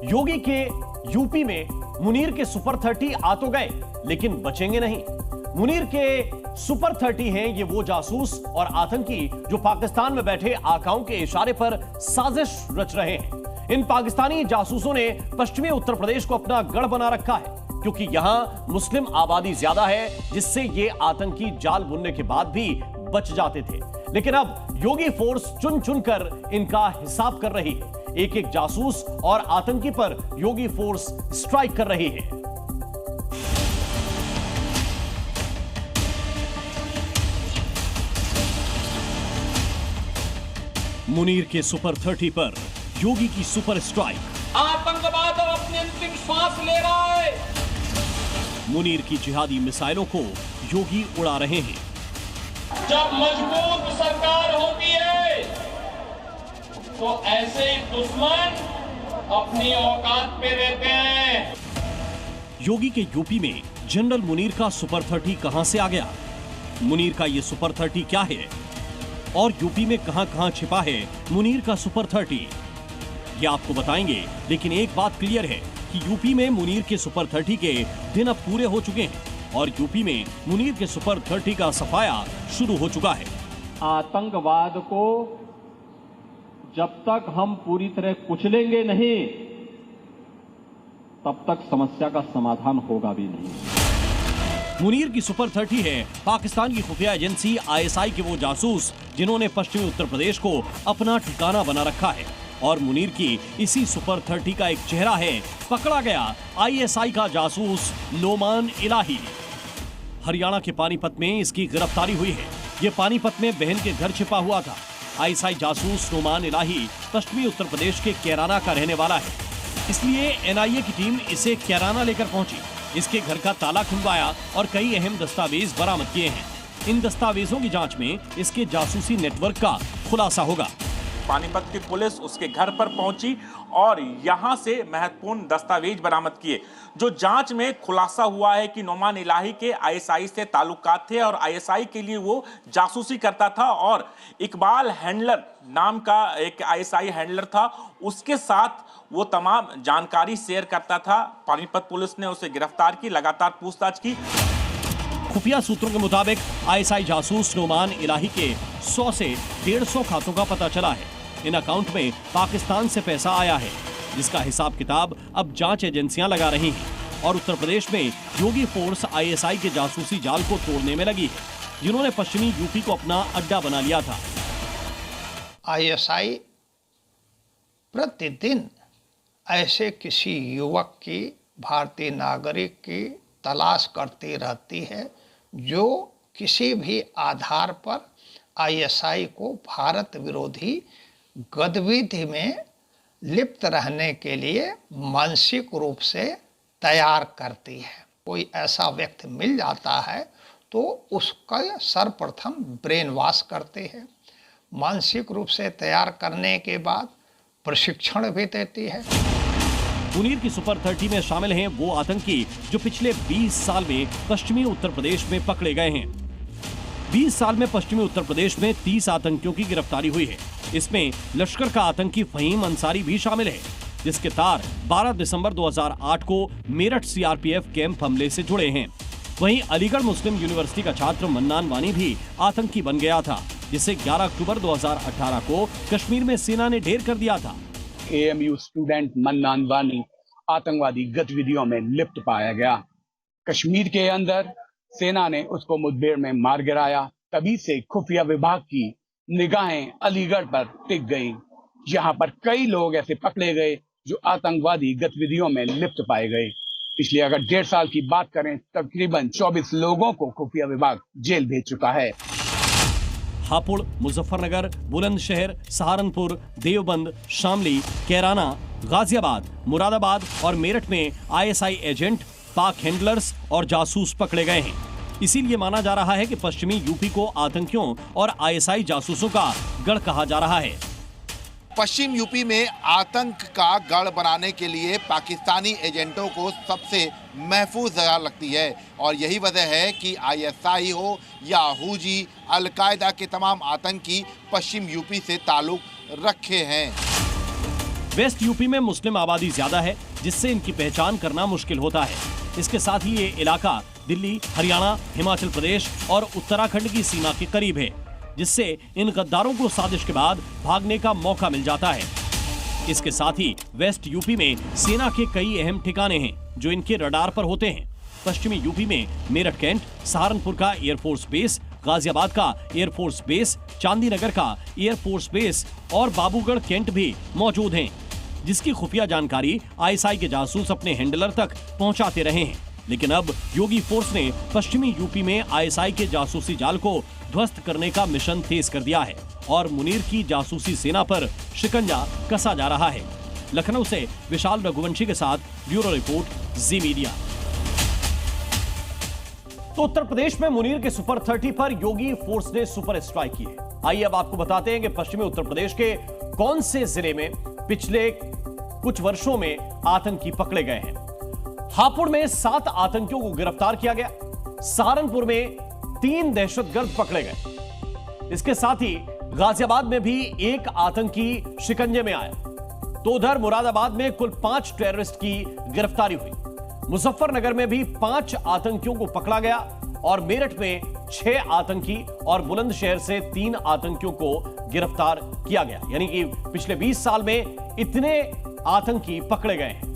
योगी के यूपी में मुनीर के सुपर 30 आ तो गए, लेकिन बचेंगे नहीं। मुनीर के सुपर 30 हैं ये वो जासूस और आतंकी जो पाकिस्तान में बैठे आकाओं के इशारे पर साजिश रच रहे हैं। इन पाकिस्तानी जासूसों ने पश्चिमी उत्तर प्रदेश को अपना गढ़ बना रखा है, क्योंकि यहां मुस्लिम आबादी ज्यादा है, जिससे ये आतंकी जाल बुनने के बाद भी बच जाते थे। लेकिन अब योगी फोर्स चुन चुन कर इनका हिसाब कर रही है। एक एक जासूस और आतंकी पर योगी फोर्स स्ट्राइक कर रही है। मुनीर के सुपर 30 पर योगी की सुपर स्ट्राइक। आतंकवाद अपनी अंतिम श्वास ले रहा है। मुनीर की जिहादी मिसाइलों को योगी उड़ा रहे हैं। जब मजबूत सरकार होती है तो ऐसे ही दुश्मन अपनी औकात पे रहते हैं। योगी के यूपी में जनरल मुनीर का सुपर 30 कहां से आ गया? मुनीर का ये सुपर 30 क्या है और यूपी में कहां-कहां छिपा है मुनीर का सुपर 30? ये आपको बताएंगे, लेकिन एक बात क्लियर है कि यूपी में मुनीर के सुपर 30 के दिन अब पूरे हो चुके हैं और यूपी में मुनीर के सुपर 30 का सफाया शुरू हो चुका है। आतंकवाद को जब तक हम पूरी तरह कुचलेंगे नहीं, तब तक समस्या का समाधान होगा भी नहीं। मुनीर की सुपर 30 है पाकिस्तान की खुफिया एजेंसी आईएसआई के वो जासूस जिन्होंने पश्चिमी उत्तर प्रदेश को अपना ठिकाना बना रखा है। और मुनीर की इसी सुपर 30 का एक चेहरा है पकड़ा गया आईएसआई का जासूस नोमान इलाही। हरियाणा के पानीपत में इसकी गिरफ्तारी हुई है। ये पानीपत में बहन के घर छिपा हुआ था। आईएसआई जासूस नोमान इलाही पश्चिमी उत्तर प्रदेश के कैराना का रहने वाला है, इसलिए एनआईए की टीम इसे कैराना लेकर पहुंची। इसके घर का ताला खुलवाया और कई अहम दस्तावेज बरामद किए हैं। इन दस्तावेजों की जांच में इसके जासूसी नेटवर्क का खुलासा होगा। पानीपत की पुलिस उसके घर पर पहुंची और यहां से महत्वपूर्ण दस्तावेज बरामद किए। जो जांच में खुलासा हुआ है कि नोमान इलाही के आईएसआई से ताल्लुकात थे और आईएसआई के लिए वो जासूसी करता था और इकबाल हैंडलर नाम का एक आईएसआई हैंडलर था, उसके साथ वो तमाम जानकारी शेयर करता था। पानीपत पुलिस ने उसे गिरफ्तार की, लगातार पूछताछ की। खुफिया सूत्रों के मुताबिक आईएसआई जासूस नोमान इलाही के 100 से 150 खातों का पता चला है। इन अकाउंट में पाकिस्तान से पैसा आया है, जिसका हिसाब किताब अब जांच एजेंसियां लगा रही हैं। और उत्तर प्रदेश में योगी फोर्स आईएसआई के जासूसी जाल को तोड़ने में लगी है, जिन्होंने पश्चिमी यूपी को अपना अड्डा बना लिया था। आईएसआई प्रतिदिन ऐसे किसी युवक की, भारतीय नागरिक की तलाश करती रहती है जो किसी भी आधार पर आईएसआई को भारत विरोधी गतिविधि में लिप्त रहने के लिए मानसिक रूप से तैयार करती है। कोई ऐसा व्यक्ति मिल जाता है तो उसका सर्वप्रथम ब्रेन वॉश करते हैं, मानसिक रूप से तैयार करने के बाद प्रशिक्षण भी देती है। मुनीर की सुपर 30 में शामिल हैं वो आतंकी जो पिछले 20 साल में पश्चिमी उत्तर प्रदेश में पकड़े गए हैं। 20 साल में पश्चिमी उत्तर प्रदेश में 30 आतंकियों की गिरफ्तारी हुई है। इसमें लश्कर का आतंकी फहीम अंसारी भी शामिल है, जिसके तार 12 दिसंबर 2008 को मेरठ सीआरपीएफ कैंप हमले से जुड़े हैं। वहीं अलीगढ़ मुस्लिम यूनिवर्सिटी का छात्र मन्नान वानी भी आतंकी बन गया था, जिसे 11 अक्टूबर 2018 को कश्मीर में सेना ने ढेर कर दिया था। एएमयू स्टूडेंट मन्नान वानी आतंकवादी गतिविधियों में लिप्त पाया गया। कश्मीर के अंदर सेना ने उसको मुठभेड़ में मार गिराया। तभी से खुफिया विभाग की निगाहें अलीगढ़ पर टिक गईं। यहाँ पर कई लोग ऐसे पकड़े गए जो आतंकवादी गतिविधियों में लिप्त पाए गए। पिछले अगर 1.5 साल की बात करें, तकरीबन 24 लोगों को खुफिया विभाग जेल भेज चुका है। हापुड़, मुजफ्फरनगर, बुलंदशहर, सहारनपुर, देवबंद, शामली, कैराना, गाजियाबाद, मुरादाबाद और मेरठ में आईएसआई एजेंट, पाक हैंडलर्स और जासूस पकड़े गए हैं। इसीलिए माना जा रहा है कि पश्चिमी यूपी को आतंकियों और आईएसआई जासूसों का गढ़ कहा जा रहा है। पश्चिम यूपी में आतंक का गढ़ बनाने के लिए पाकिस्तानी एजेंटों को सबसे महफूज जगह लगती है और यही वजह है कि आईएसआई हो या हूजी, अलकायदा के तमाम आतंकी पश्चिम यूपी से ताल्लुक रखे हैं। वेस्ट यूपी में मुस्लिम आबादी ज्यादा है, जिससे इनकी पहचान करना मुश्किल होता है। इसके साथ ही ये इलाका दिल्ली, हरियाणा, हिमाचल प्रदेश और उत्तराखंड की सीमा के करीब है, जिससे इन गद्दारों को साजिश के बाद भागने का मौका मिल जाता है। इसके साथ ही वेस्ट यूपी में सेना के कई अहम ठिकाने हैं जो इनके रडार पर होते हैं। पश्चिमी यूपी में मेरठ कैंट, सहारनपुर का एयरफोर्स बेस, गाजियाबाद का एयरफोर्स बेस, चांदीनगर का एयरफोर्स बेस और बाबूगढ़ कैंट भी मौजूद हैं, जिसकी खुफिया जानकारी आईएसआई के जासूस अपने हैंडलर तक पहुंचाते रहे हैं। लेकिन अब योगी फोर्स ने पश्चिमी यूपी में आईएसआई के जासूसी जाल को ध्वस्त करने का मिशन तेज कर दिया है और मुनीर की जासूसी सेना पर शिकंजा कसा जा रहा है। लखनऊ से विशाल रघुवंशी के साथ ब्यूरो रिपोर्ट, जी मीडिया। तो उत्तर प्रदेश में मुनीर के सुपर 30 पर योगी फोर्स ने सुपर स्ट्राइक की है। आइए अब आपको बताते हैं कि पश्चिमी उत्तर प्रदेश के कौन से जिले में पिछले कुछ वर्षों में आतंकी पकड़े गए हैं। हापुड़ में 7 आतंकियों को गिरफ्तार किया गया। सहारनपुर में 3 दहशतगर्द पकड़े गए। इसके साथ ही गाजियाबाद में भी 1 आतंकी शिकंजे में आया। तो उधर मुरादाबाद में कुल 5 टेररिस्ट की गिरफ्तारी हुई। मुजफ्फरनगर में भी 5 आतंकियों को पकड़ा गया और मेरठ में 6 आतंकी और बुलंदशहर से 3 आतंकियों को गिरफ्तार किया गया। यानी कि पिछले 20 साल में इतने आतंकी पकड़े गए हैं।